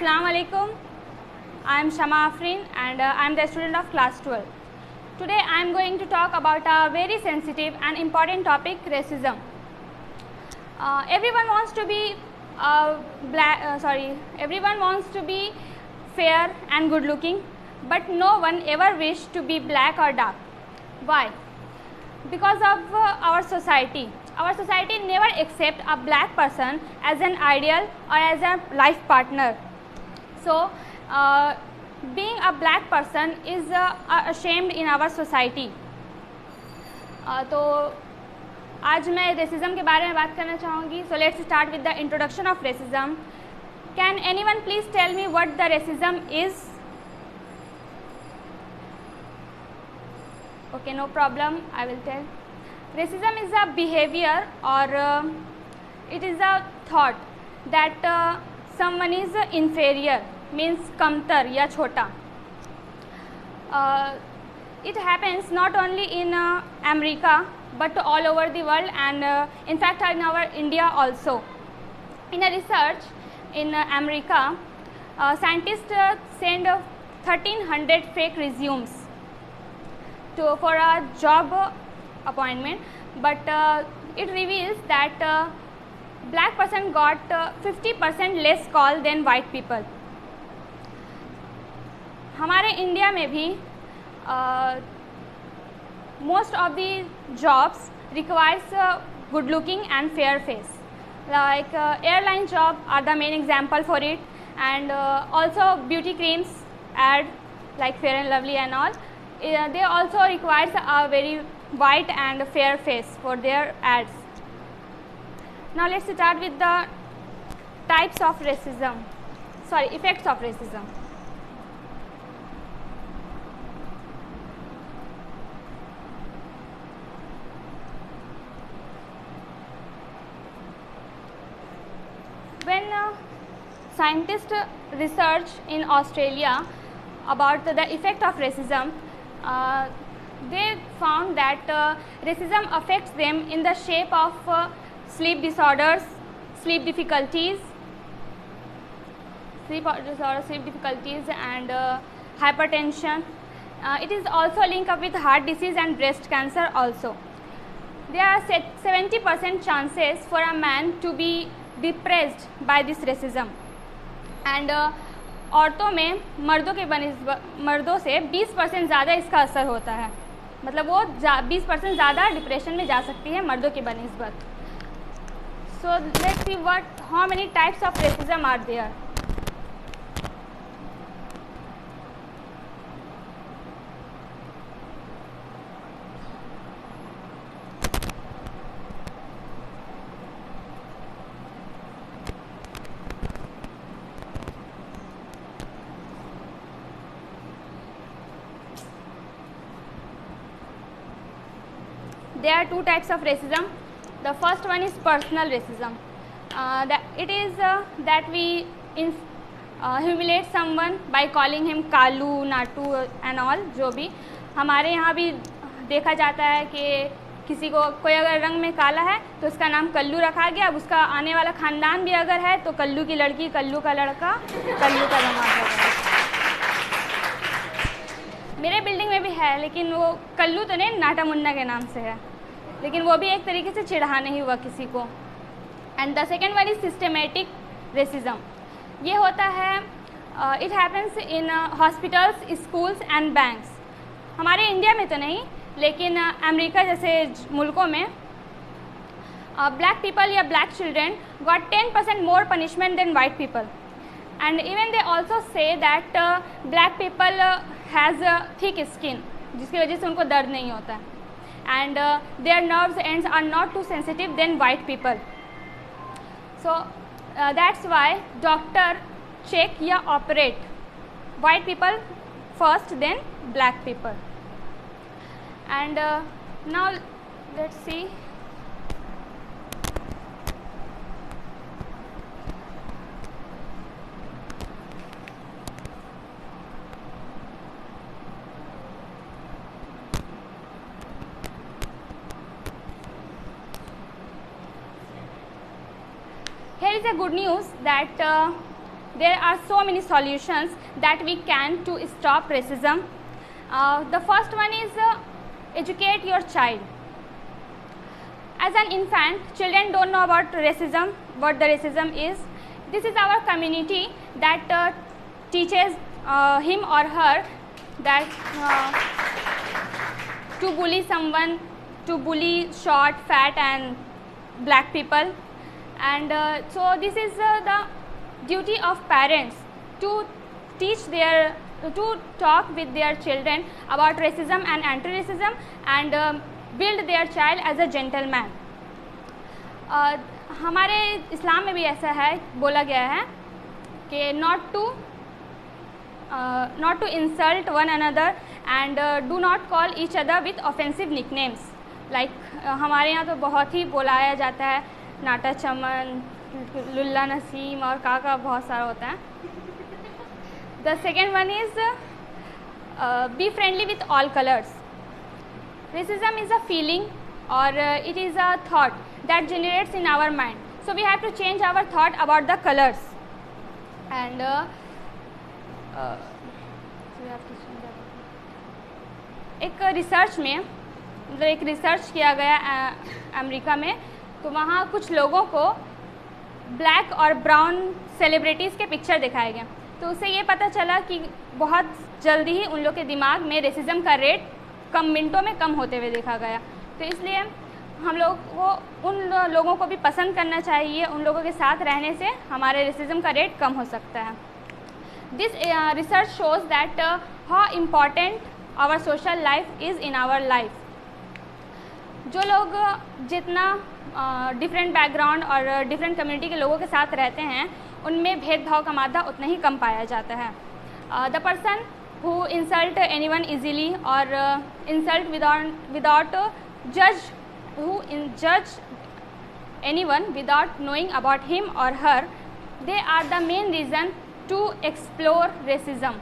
Assalamu alaikum. I am Shama Afrin and I am the student of class 12. Today I am going to talk about a very sensitive and important topic, racism. Everyone wants to be everyone wants to be fair and good looking, but no one ever wished to be black or dark. Why? Because of our society. Our society never accepts a black person as an ideal or as a life partner. So, being a black person is ashamed in our society. तो आज मैं racism के बारे में बात करना चाहूँगी. So let's start with the introduction of racism. Can anyone please tell me what the racism is? Okay, no problem, I will tell. Racism is a behavior or it is a thought that someone is inferior, means kamtar ya chota. It happens not only in America but all over the world, and in fact in our India also. In a research in America, scientists send 1300 fake resumes for a job appointment, but it reveals that black person got 50% less call than white people. हमारे India में भी most of the jobs requires good looking and fair face, like airline job are the main example for it, and also beauty creams ad like Fair and Lovely and all, they also requires a very white and fair face for their ads. Now let's start with the types of racism, effects of racism. When scientists research in Australia about the effect of racism, they found that racism affects them in the shape of sleep disorders, sleep difficulties, and hypertension. It is also linked up with heart disease and breast cancer also. There are 70% chances for a man to be depressed by this racism, and औरतों में मर्दों से 20% ज़्यादा इसका असर होता है. मतलब वो 20% ज़्यादा डिप्रेशन में जा सकती है मर्दों की बनिस्बत. So let's see how many types of racism are there. There are two types of racism. The first one is personal racism. It is that we humiliate someone by calling him Kalu, Naatu and all. जो भी हमारे यहाँ भी देखा जाता है कि किसी को कोई अगर रंग में काला है तो उसका नाम कल्लू रखा गया. अब उसका आने वाला खानदान भी अगर है तो कल्लू की लड़की, कल्लू का लड़का, कल्लू का दामाद. मेरे बिल्डिंग में भी है, लेकिन वो कल्लू तो नहीं, नाटा मुन्ना के नाम से है, लेकिन वो भी एक तरीके से चिढ़ा नहीं हुआ किसी को. And the second one is systematic racism. ये होता है, it happens in hospitals, schools and banks. हमारे इंडिया में तो नहीं, लेकिन अमेरिका जैसे मुल्कों में ब्लैक पीपल या black children got 10% more punishment than white people. And even they also say that black people has thick skin, जिसकी वजह से उनको दर्द नहीं होता है, and their nerves ends are not too sensitive than white people. So that's why doctor check ya operate white people first, then black people. And now let's see. Here is a good news that there are so many solutions that we can to stop racism. The first one is educate your child. As an infant, children don't know about racism, what the racism is. This is our community that teaches him or her that to bully someone, to bully short, fat and black people. And so this is the duty of parents to to talk with their children about racism and anti-racism and build their child as a gentleman. हमारे इस्लाम में भी ऐसा है, बोला गया है कि not to insult one another and do not call each other with offensive nicknames. Like हमारे यहाँ तो बहुत ही बुलाया जाता है, नाटा चमन, लुल्ला नसीम और काका बहुत सारा होता है. The second one is be friendly with all colors. Racism is a feeling or it is a thought that generates in our mind. So we have to change our thought about the colors. And एक research में मतलब एक research किया गया America में, तो वहाँ कुछ लोगों को ब्लैक और ब्राउन सेलिब्रिटीज़ के पिक्चर दिखाए गए. तो उससे ये पता चला कि बहुत जल्दी ही उन लोग के दिमाग में रेसिज्म का रेट कम मिनटों में कम होते हुए देखा गया. तो इसलिए हम लोग को उन लोगों को भी पसंद करना चाहिए, उन लोगों के साथ रहने से हमारे रेसिज्म का रेट कम हो सकता है. This research shows that how important our social life is in our life. जो लोग जितना डिफरेंट बैकग्राउंड और डिफरेंट कम्युनिटी के लोगों के साथ रहते हैं, उनमें भेदभाव का मादा उतना ही कम पाया जाता है. The person who insult anyone easily और insult without judge anyone without knowing about him or her, they are the main reason to explore racism.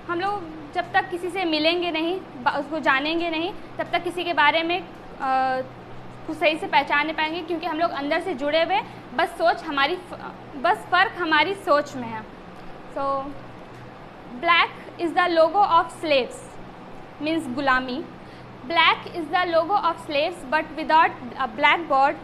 हम लोग जब तक किसी से मिलेंगे नहीं, उसको जानेंगे नहीं, तब तक किसी के बारे में कुछ सही से पहचान नहीं पाएंगे, क्योंकि हम लोग अंदर से जुड़े हुए, बस फ़र्क हमारी सोच में है. So black is the logo of slaves, means गुलामी. Black is the logo of slaves, but without a black board